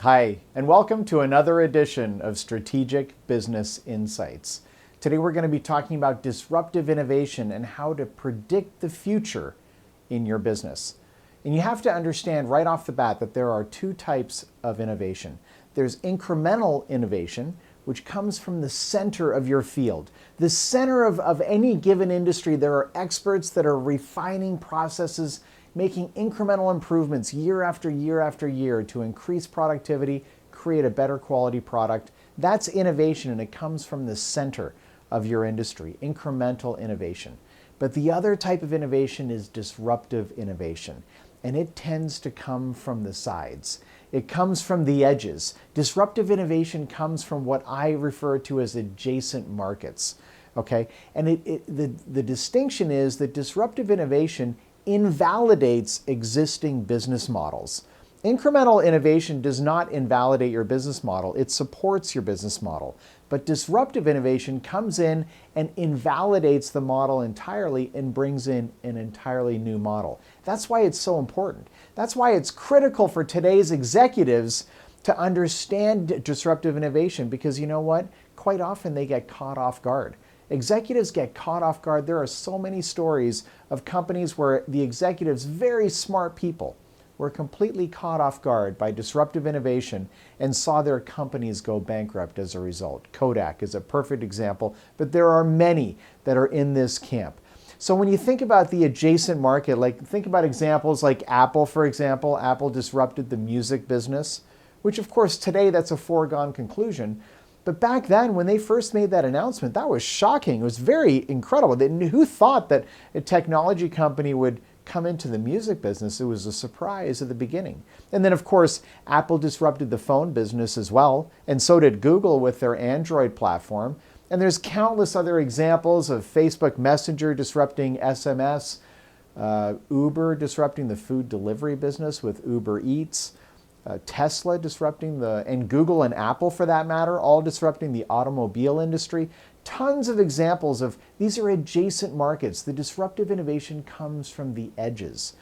Hi, and welcome to another edition of Strategic Business Insights. Today we're going to be talking about disruptive innovation and how to predict the future in your business. And you have to understand right off the bat that there are two types of innovation. There's incremental innovation, which comes from the center of your field. The center of any given industry, there are experts that are refining processes, making incremental improvements year after year after year to increase productivity, create a better quality product. That's innovation, and it comes from the center of your industry, incremental innovation. But the other type of innovation is disruptive innovation, and it tends to come from the sides. It comes from the edges. Disruptive innovation comes from what I refer to as adjacent markets. Okay? And the distinction is that disruptive innovation invalidates existing business models. Incremental innovation does not invalidate your business model, it supports your business model. But disruptive innovation comes in and invalidates the model entirely and brings in an entirely new model. That's why it's so important. That's why it's critical for today's executives to understand disruptive innovation, because you know what? Quite often they get caught off guard. Executives get caught off guard. There are so many stories of companies where the executives, very smart people, were completely caught off guard by disruptive innovation and saw their companies go bankrupt as a result. Kodak is a perfect example, but there are many that are in this camp. So when you think about the adjacent market, think about examples like Apple, for example. Apple disrupted the music business, which of course today that's a foregone conclusion. But back then, when they first made that announcement, that was shocking. It was very incredible. Who thought that a technology company would come into the music business? It was a surprise at the beginning. And then, of course, Apple disrupted the phone business as well, and so did Google with their Android platform. And there's countless other examples of Facebook Messenger disrupting SMS, Uber disrupting the food delivery business with Uber Eats, Tesla disrupting and Google and Apple for that matter, all disrupting the automobile industry. Tons of examples of these are adjacent markets. The disruptive innovation comes from the edges,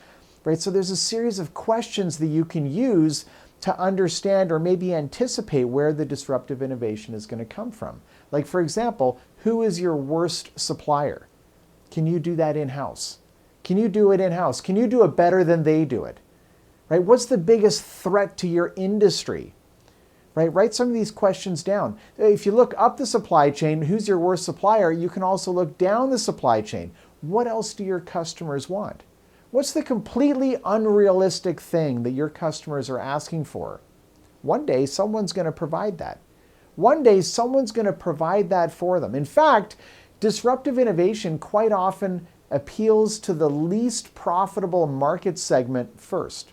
right? So there's a series of questions that you can use to understand or maybe anticipate where the disruptive innovation is going to come from. Like, for example, who is your worst supplier? Can you do that in-house? Can you do it in-house? Can you do it better than they do it? Right? What's the biggest threat to your industry? Right? Write some of these questions down. If you look up the supply chain, who's your worst supplier? You can also look down the supply chain. What else do your customers want? What's the completely unrealistic thing that your customers are asking for? One day, someone's going to provide that. One day, someone's going to provide that for them. In fact, disruptive innovation quite often appeals to the least profitable market segment first.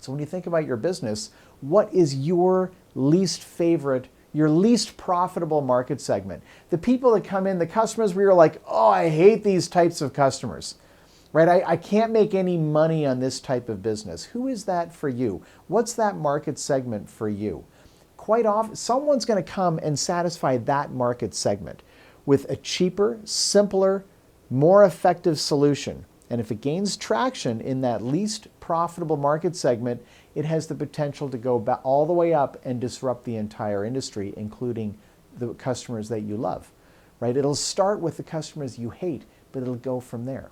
So when you think about your business, what is your least favorite, your least profitable market segment? The people that come in, the customers where you're like, oh, I hate these types of customers, right? I can't make any money on this type of business. Who is that for you? What's that market segment for you? Quite often, someone's going to come and satisfy that market segment with a cheaper, simpler, more effective solution. And if it gains traction in that least profitable market segment, it has the potential to go all the way up and disrupt the entire industry, including the customers that you love, right? It'll start with the customers you hate, but it'll go from there.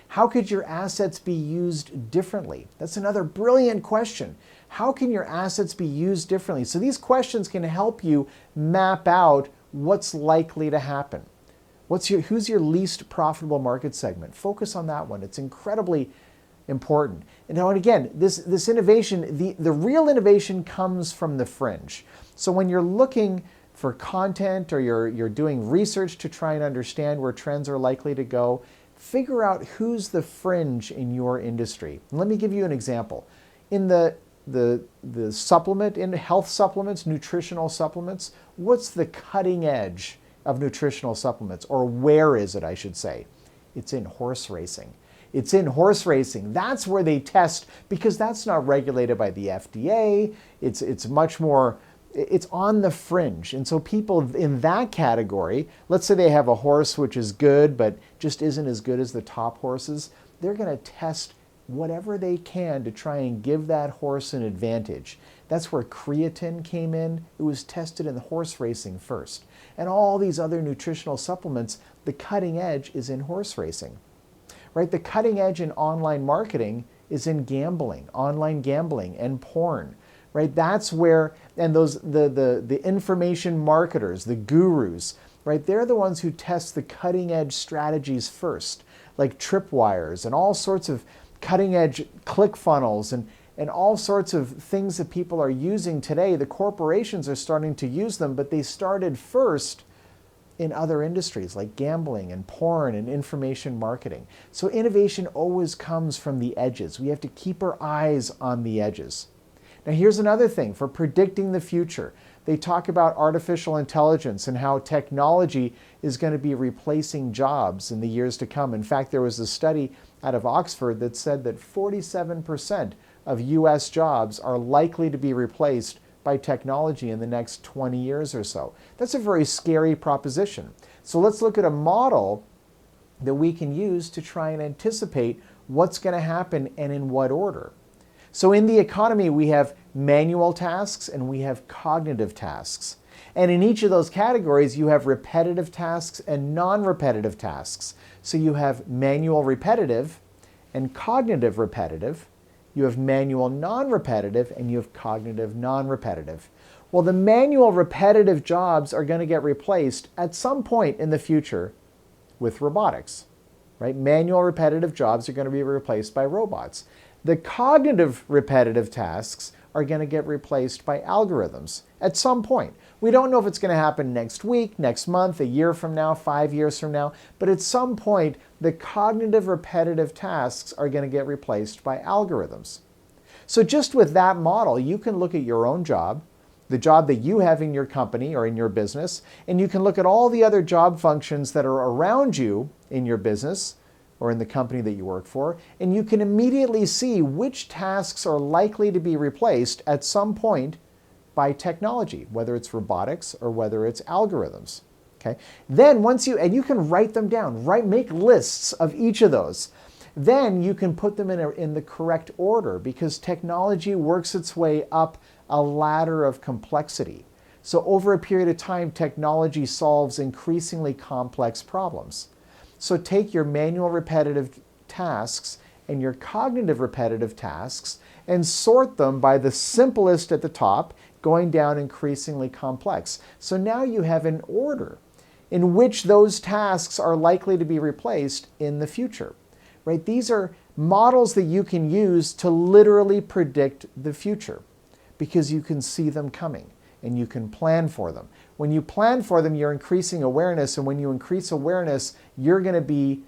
How could your assets be used differently? That's another brilliant question. How can your assets be used differently? So these questions can help you map out what's likely to happen. Who's your least profitable market segment? Focus on that one. It's incredibly important. And now, and again, this innovation, the real innovation comes from the fringe. So when you're looking for content or you're doing research to try and understand where trends are likely to go, figure out who's the fringe in your industry. And let me give you an example. In the supplement, in health supplements, nutritional supplements, what's the cutting edge of nutritional supplements? Or where is it, I should say? It's in horse racing. It's in horse racing. That's where they test, because that's not regulated by the FDA. It's much more, it's on the fringe. And so people in that category, let's say they have a horse which is good, but just isn't as good as the top horses, they're going to test whatever they can to try and give that horse an advantage. That's where creatine came in. It was tested in the horse racing first. And all these other nutritional supplements, the cutting edge is in horse racing, right? The cutting edge in online marketing is in gambling, online gambling and porn, right? That's where, and those, the information marketers, the gurus, right? They're the ones who test the cutting edge strategies first, like tripwires and all sorts of cutting edge click funnels and all sorts of things that people are using today. The corporations are starting to use them, but they started first in other industries like gambling and porn and information marketing. So innovation always comes from the edges. We have to keep our eyes on the edges. Now here's another thing for predicting the future. They talk about artificial intelligence and how technology is going to be replacing jobs in the years to come. In fact, there was a study out of Oxford that said that 47% of US jobs are likely to be replaced by technology in the next 20 years or so. That's a very scary proposition. So let's look at a model that we can use to try and anticipate what's going to happen and in what order. So in the economy, we have manual tasks and we have cognitive tasks. And in each of those categories, you have repetitive tasks and non-repetitive tasks. So you have manual repetitive and cognitive repetitive. You have manual non-repetitive and you have cognitive non-repetitive. Well, the manual repetitive jobs are going to get replaced at some point in the future with robotics, right? Manual repetitive jobs are going to be replaced by robots. The cognitive repetitive tasks are going to get replaced by algorithms at some point. We don't know if it's going to happen next week, next month, a year from now, 5 years from now, but at some point, the cognitive repetitive tasks are going to get replaced by algorithms. So just with that model, you can look at your own job, the job that you have in your company or in your business, and you can look at all the other job functions that are around you in your business or in the company that you work for, and you can immediately see which tasks are likely to be replaced at some point by technology, whether it's robotics or whether it's algorithms. Okay? Then once and you can write them down, make lists of each of those. Then you can put them in the correct order because technology works its way up a ladder of complexity. So over a period of time, technology solves increasingly complex problems. So take your manual repetitive tasks and your cognitive repetitive tasks and sort them by the simplest at the top, going down increasingly complex. So now you have an order in which those tasks are likely to be replaced in the future, right? These are models that you can use to literally predict the future because you can see them coming and you can plan for them. When you plan for them, you're increasing awareness, and when you increase awareness, you're going to be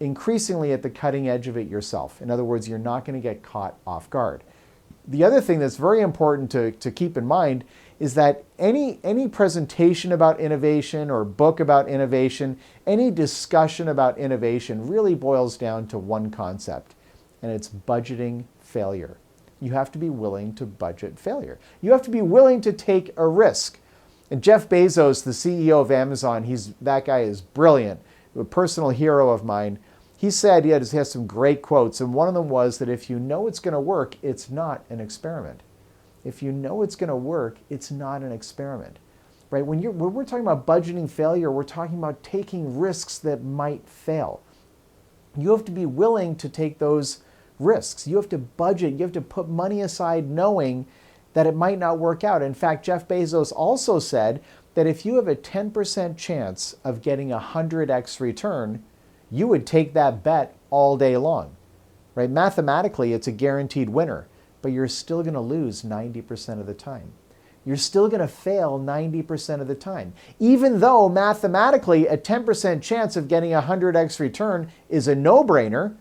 increasingly at the cutting edge of it yourself. In other words, you're not going to get caught off guard. The other thing that's very important to keep in mind is that any presentation about innovation or book about innovation, any discussion about innovation really boils down to one concept, and it's budgeting failure. You have to be willing to budget failure. You have to be willing to take a risk. And Jeff Bezos, the CEO of Amazon, that guy is brilliant, a personal hero of mine. He said, he has some great quotes, and one of them was that if you know it's going to work, it's not an experiment. If you know it's going to work, it's not an experiment, right? When we're talking about budgeting failure, we're talking about taking risks that might fail. You have to be willing to take those risks. You have to budget. You have to put money aside knowing that it might not work out. In fact, Jeff Bezos also said that if you have a 10% chance of getting a 100x return, you would take that bet all day long, right? Mathematically, it's a guaranteed winner, but you're still going to lose 90% of the time. You're still going to fail 90% of the time. Even though mathematically a 10% chance of getting a 100x return is a no-brainer,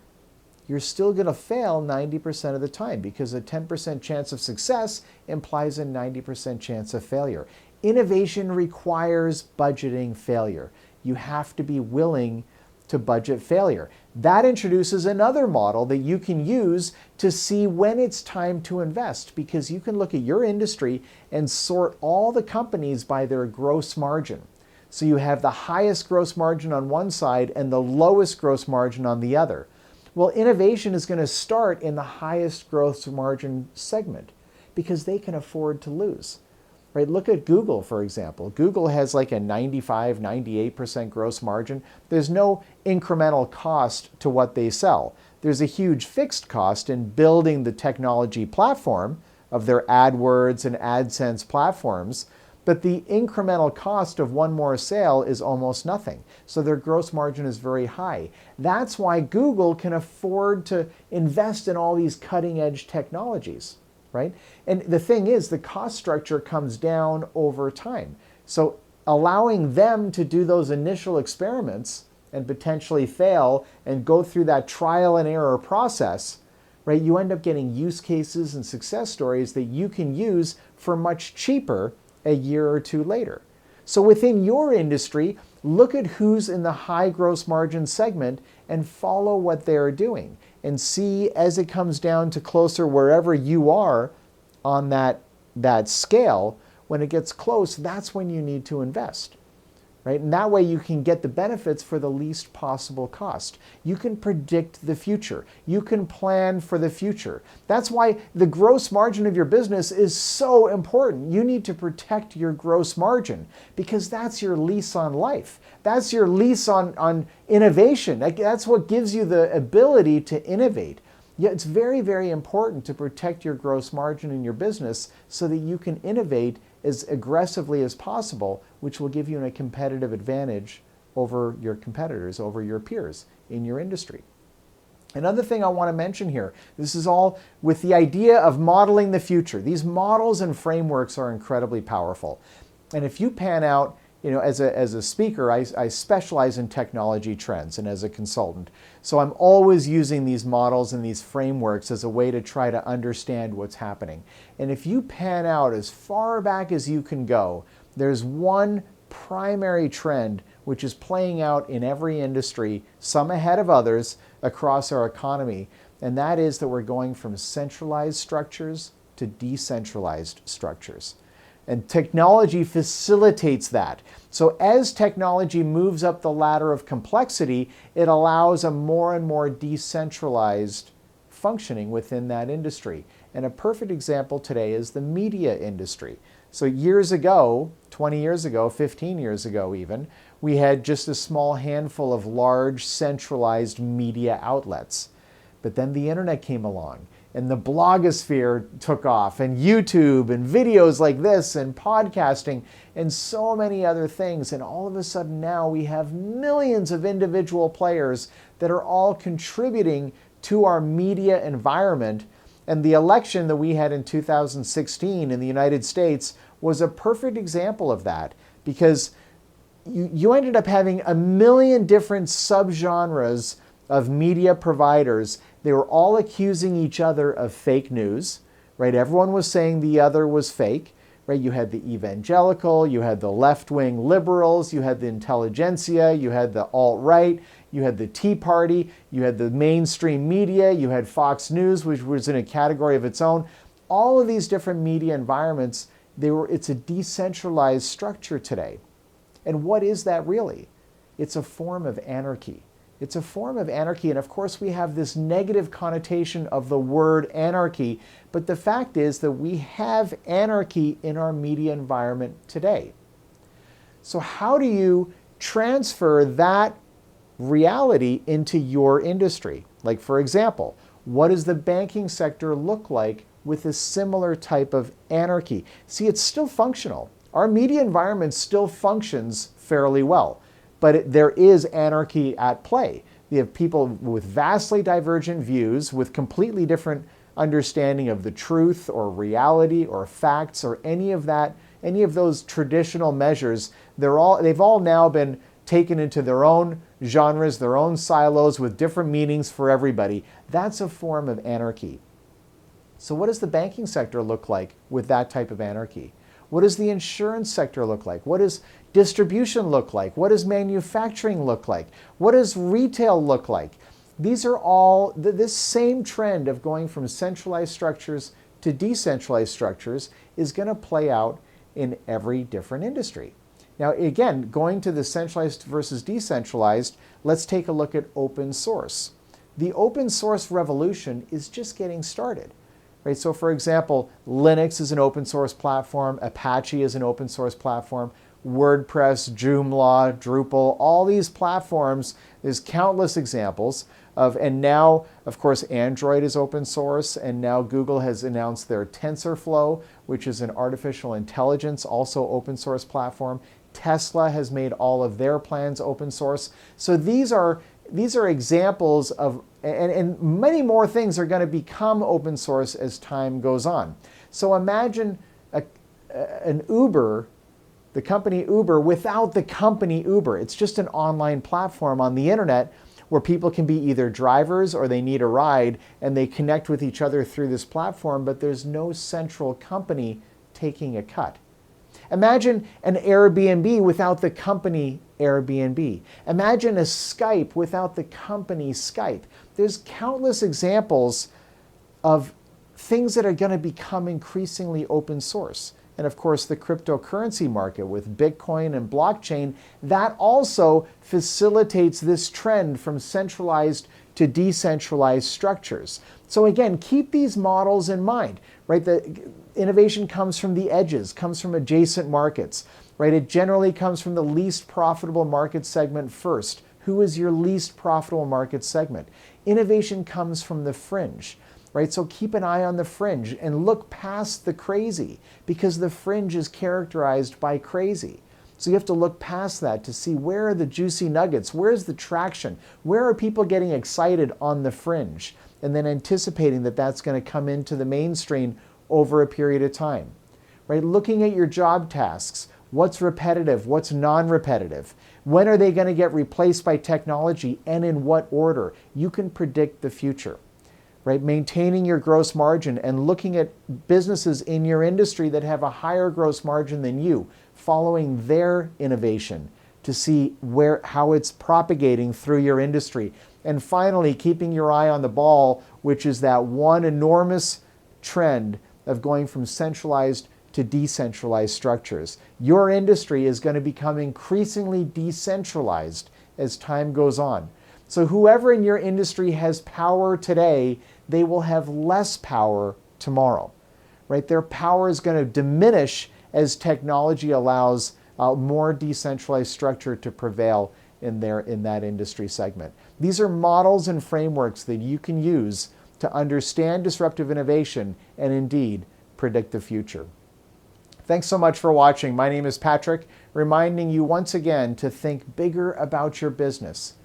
you're still going to fail 90% of the time because a 10% chance of success implies a 90% chance of failure. Innovation requires budgeting failure. You have to be willing to budget failure. That introduces another model that you can use to see when it's time to invest, because you can look at your industry and sort all the companies by their gross margin. So you have the highest gross margin on one side and the lowest gross margin on the other. Well, innovation is going to start in the highest gross margin segment because they can afford to lose. Right? Look at Google, for example. Google has like a 95, 98% gross margin. There's no incremental cost to what they sell. There's a huge fixed cost in building the technology platform of their AdWords and AdSense platforms, but the incremental cost of one more sale is almost nothing. So their gross margin is very high. That's why Google can afford to invest in all these cutting edge technologies. Right? And the thing is, the cost structure comes down over time. So allowing them to do those initial experiments and potentially fail and go through that trial and error process, right? You end up getting use cases and success stories that you can use for much cheaper a year or two later. So within your industry, look at who's in the high gross margin segment and follow what they're doing. And see, as it comes down to closer wherever you are on that scale, when it gets close, that's when you need to invest. Right? And that way you can get the benefits for the least possible cost. You can predict the future. You can plan for the future. That's why the gross margin of your business is so important. You need to protect your gross margin because that's your lease on life. That's your lease on innovation. That's what gives you the ability to innovate. Yeah, it's very, very important to protect your gross margin in your business so that you can innovate as aggressively as possible, which will give you a competitive advantage over your competitors, over your peers in your industry. Another thing I want to mention here, this is all with the idea of modeling the future. These models and frameworks are incredibly powerful. And if you pan out, as a speaker, I specialize in technology trends and as a consultant. So I'm always using these models and these frameworks as a way to try to understand what's happening. And if you pan out as far back as you can go, there's one primary trend which is playing out in every industry, some ahead of others across our economy. And that is that we're going from centralized structures to decentralized structures. And technology facilitates that. So as technology moves up the ladder of complexity, it allows a more and more decentralized functioning within that industry. And a perfect example today is the media industry. So years ago, 20 years ago, 15 years ago even, we had just a small handful of large centralized media outlets. But then the internet came along. And the blogosphere took off, and YouTube, and videos like this, and podcasting, and so many other things. And all of a sudden now we have millions of individual players that are all contributing to our media environment. And the election that we had in 2016 in the United States was a perfect example of that, because you ended up having a million different subgenres of media providers. They were all accusing each other of fake news, right? Everyone was saying the other was fake, right? You had the evangelical, you had the left-wing liberals, you had the intelligentsia, you had the alt-right, you had the Tea Party, you had the mainstream media, you had Fox News, which was in a category of its own. All of these different media environments, it's a decentralized structure today. And what is that really? It's a form of anarchy. It's a form of anarchy, and of course we have this negative connotation of the word anarchy, but the fact is that we have anarchy in our media environment today. So how do you transfer that reality into your industry? Like, for example, what does the banking sector look like with a similar type of anarchy? See, it's still functional. Our media environment still functions fairly well. But there is anarchy at play. You have people with vastly divergent views, with completely different understanding of the truth or reality or facts or any of those traditional measures. They've all now been taken into their own genres, their own silos with different meanings for everybody. That's a form of anarchy. So what does the banking sector look like with that type of anarchy? What does the insurance sector look like? What does distribution look like? What does manufacturing look like? What does retail look like? These are all, this same trend of going from centralized structures to decentralized structures is going to play out in every different industry. Now, again, going to the centralized versus decentralized, let's take a look at open source. the open source revolution is just getting started. Right? So for example, Linux is an open source platform, Apache is an open source platform, WordPress, Joomla, Drupal, all these platforms, there's countless examples of, and now, of course, Android is open source, and now Google has announced their TensorFlow, which is an artificial intelligence, also open source platform. Tesla has made all of their plans open source. So these are examples of, and many more things are going to become open source as time goes on. So imagine an Uber, the company Uber, without the company Uber. It's just an online platform on the internet where people can be either drivers or they need a ride, and they connect with each other through this platform, but there's no central company taking a cut. Imagine an Airbnb without the company Airbnb. Imagine a Skype without the company Skype. There's countless examples of things that are going to become increasingly open source. And of course, the cryptocurrency market with Bitcoin and blockchain, that also facilitates this trend from centralized to decentralized structures. So again, keep these models in mind, right? The innovation comes from the edges, comes from adjacent markets, right? It generally comes from the least profitable market segment first. Who is your least profitable market segment? Innovation comes from the fringe. Right? So keep an eye on the fringe and look past the crazy, because the fringe is characterized by crazy. So you have to look past that to see where are the juicy nuggets, where's the traction, where are people getting excited on the fringe, and then anticipating that that's going to come into the mainstream over a period of time. Right? Looking at your job tasks, what's repetitive, what's non-repetitive, when are they going to get replaced by technology, and in what order? You can predict the future. Right? Maintaining your gross margin and looking at businesses in your industry that have a higher gross margin than you, following their innovation to see how it's propagating through your industry. And finally, keeping your eye on the ball, which is that one enormous trend of going from centralized to decentralized structures. Your industry is going to become increasingly decentralized as time goes on. So whoever in your industry has power today, they will have less power tomorrow, right? Their power is going to diminish as technology allows a more decentralized structure to prevail in that industry segment. These are models and frameworks that you can use to understand disruptive innovation and indeed predict the future. Thanks so much for watching. My name is Patrick, reminding you once again to think bigger about your business.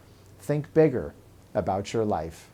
Think bigger about your life.